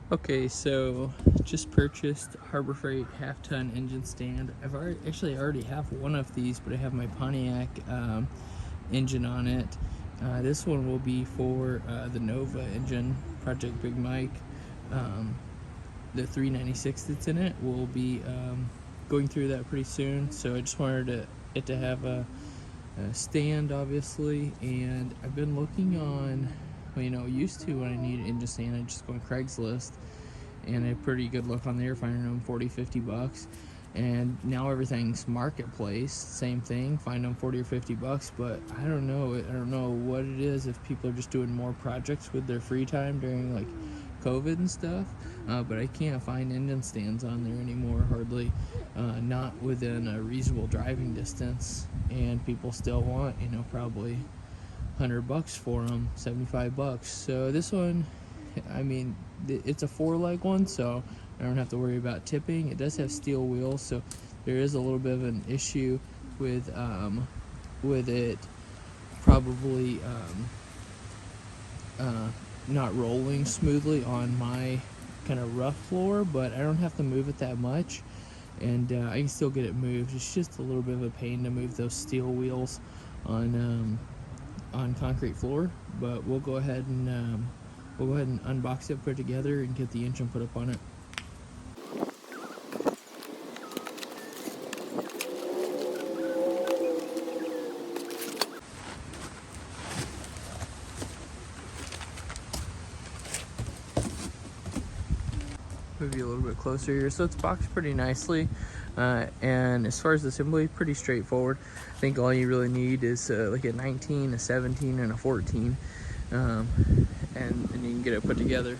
Okay, so just purchased Harbor Freight half-ton engine stand. I've already have one of these, but I have my Pontiac engine on it. This one will be for the Nova engine, Project Big Mike. Um, the 396 that's in it will be going through that pretty soon. So I just wanted it to have a stand, obviously, and I've been looking on. Well, used to when I need an engine stand, I just go on Craigslist and a pretty good look on there, finding them 40-50 bucks. And now everything's marketplace, same thing, find them 40 or 50 bucks. But I don't know what it is, if people are just doing more projects with their free time during like COVID and stuff. But I can't find engine stands on there anymore, hardly, not within a reasonable driving distance. And people still want, probably 100 bucks for them, 75 bucks. So this one, I mean, it's a 4-leg one, so I don't have to worry about tipping. It does have steel wheels, so there is a little bit of an issue with it probably not rolling smoothly on my kind of rough floor, but I don't have to move it that much, and I can still get it moved. It's just a little bit of a pain to move those steel wheels on concrete floor, but we'll go ahead and unbox it, put it together, and get the engine put up on it. Move you a little bit closer here. So it's boxed pretty nicely, and as far as the assembly, pretty straightforward. I think all you really need is like a 19, a 17, and a 14, and you can get it put together.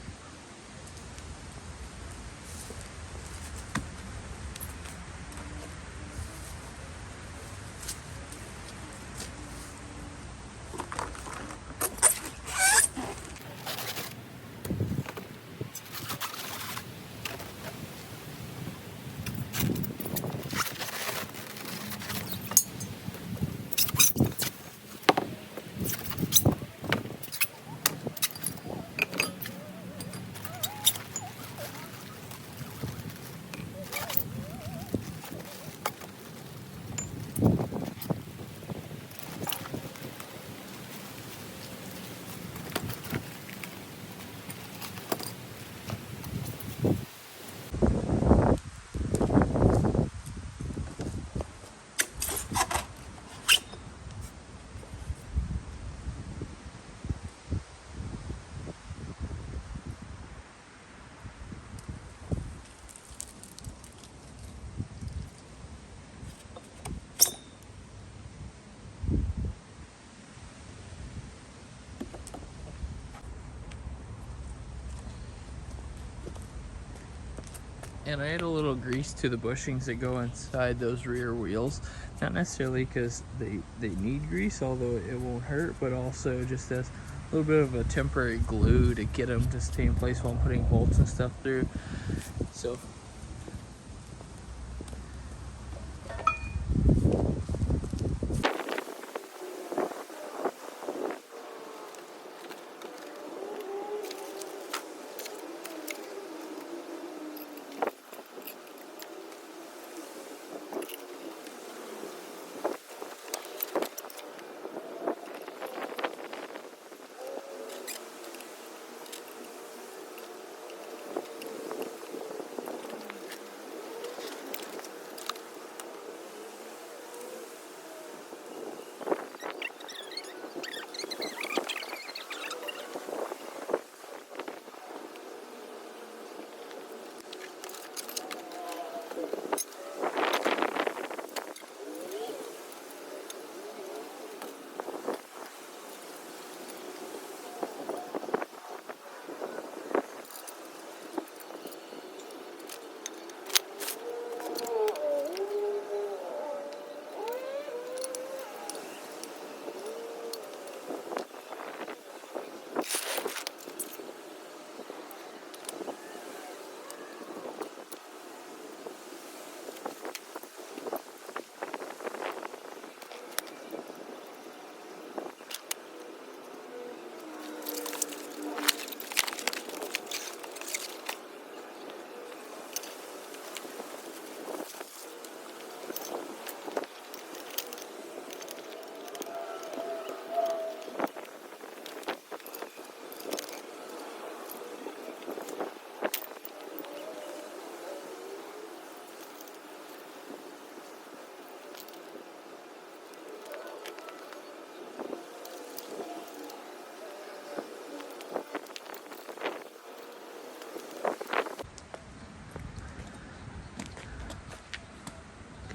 And I add a little grease to the bushings that go inside those rear wheels. Not necessarily because they need grease, although it won't hurt, but also just as a little bit of a temporary glue to get them to stay in place while I'm putting bolts and stuff through. So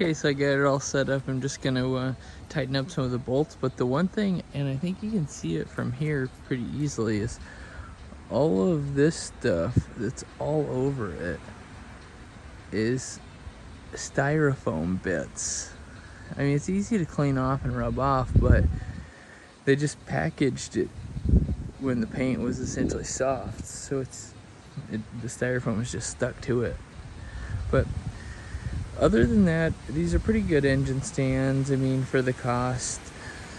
Okay, so I got it all set up. I'm just gonna tighten up some of the bolts, but the one thing, and I think you can see it from here pretty easily, is all of this stuff that's all over it is styrofoam bits. I mean, it's easy to clean off and rub off, but they just packaged it when the paint was essentially soft, so the styrofoam is just stuck to it. But other than that, these are pretty good engine stands. I mean, for the cost,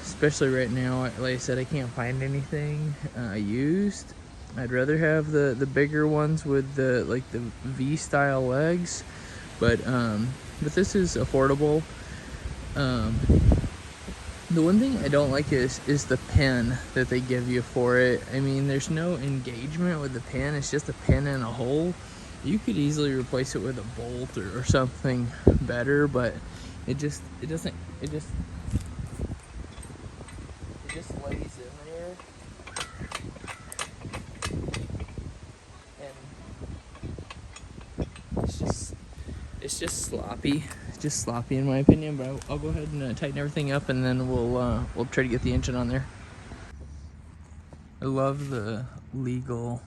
especially right now, like I said, I can't find anything used. I'd rather have the bigger ones with the V style legs, but this is affordable. The one thing I don't like is the pin that they give you for it. I mean, there's no engagement with the pin. It's just a pin in a hole. You could easily replace it with a bolt or something better, but it just lays in there, and it's just sloppy. It's just sloppy in my opinion. But I'll go ahead and tighten everything up, and then we'll try to get the engine on there. I love the legal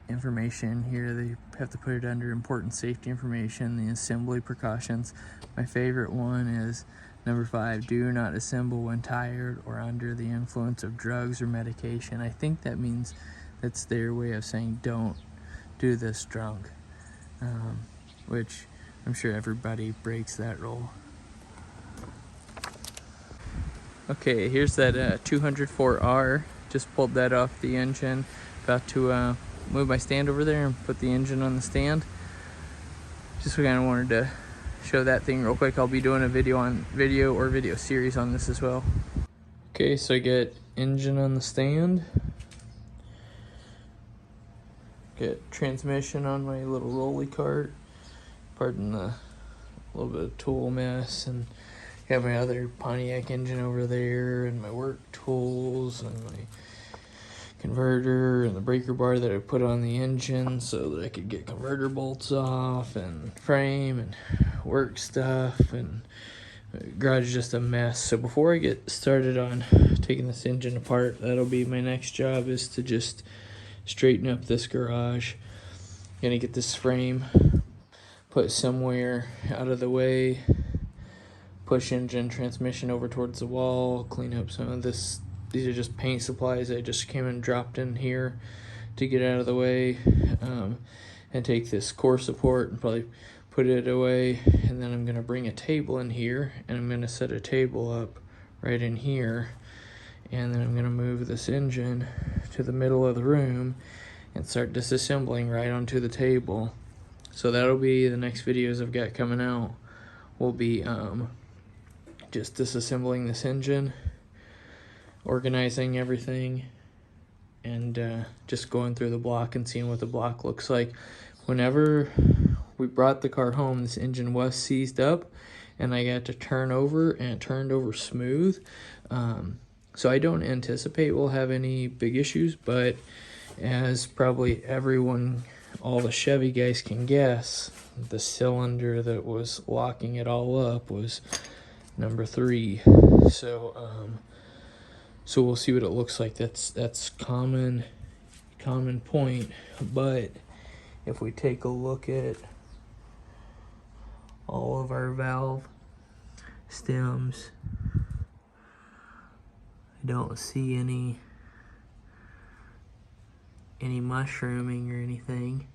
information here. They have to put it under important safety information, the assembly precautions. My favorite one is number 5, do not assemble when tired or under the influence of drugs or medication. I think that means that's their way of saying don't do this drunk, which I'm sure everybody breaks that rule. Okay, here's that 204R. Just pulled that off the engine. About to move my stand over there and put the engine on the stand. Just kind of wanted to show that thing real quick. I'll be doing a video series on this as well. Okay, so I get engine on the stand. Get transmission on my little rolly cart. Pardon the little bit of tool mess, and got my other Pontiac engine over there, and my work tools, and my converter, and the breaker bar that I put on the engine so that I could get converter bolts off, and frame, and work stuff, and the garage is just a mess. So before I get started on taking this engine apart, that'll be my next job, is to just straighten up this garage. Gonna get this frame put somewhere out of the way, push engine transmission over towards the wall, clean up some of this. These are just paint supplies I just came and dropped in here to get out of the way, and take this core support and probably put it away. And then I'm gonna bring a table in here, and I'm gonna set a table up right in here, and then I'm gonna move this engine to the middle of the room and start disassembling right onto the table. So that'll be the next videos I've got coming out. Will be just disassembling this engine, organizing everything, and just going through the block and seeing what the block looks like. Whenever we brought the car home, this engine was seized up, and I got to turn over, and it turned over smooth. So I don't anticipate we'll have any big issues, but as probably everyone, all the Chevy guys can guess, the cylinder that was locking it all up was number 3. So so we'll see what it looks like. That's common point. But if we take a look at all of our valve stems, I don't see any mushrooming or anything.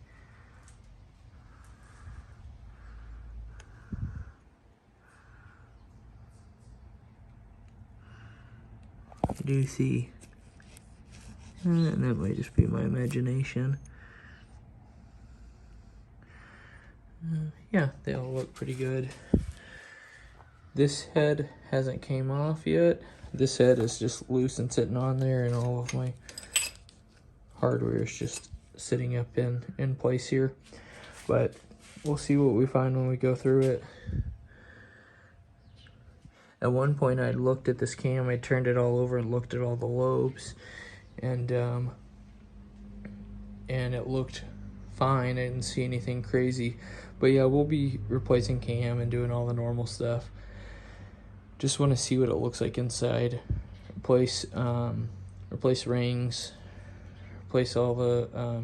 I do see, and that might just be my imagination. Yeah, they all look pretty good. This head hasn't came off yet. This head is just loose and sitting on there, and all of my hardware is just sitting up in place here. But we'll see what we find when we go through it. At one point I looked at this cam, I turned it all over and looked at all the lobes, and it looked fine. I didn't see anything crazy. But yeah, we'll be replacing cam and doing all the normal stuff. Just want to see what it looks like inside. Replace rings, replace all the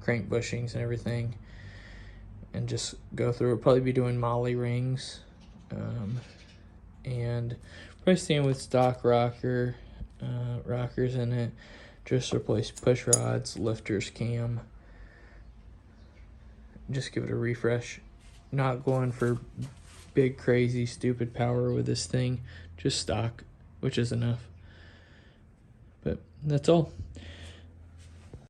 crank bushings and everything, and just go through it. Probably be doing molly rings, and probably staying with stock rockers in it. Just replace push rods, lifters, cam. Just give it a refresh. Not going for big, crazy, stupid power with this thing. Just stock, which is enough. But that's all.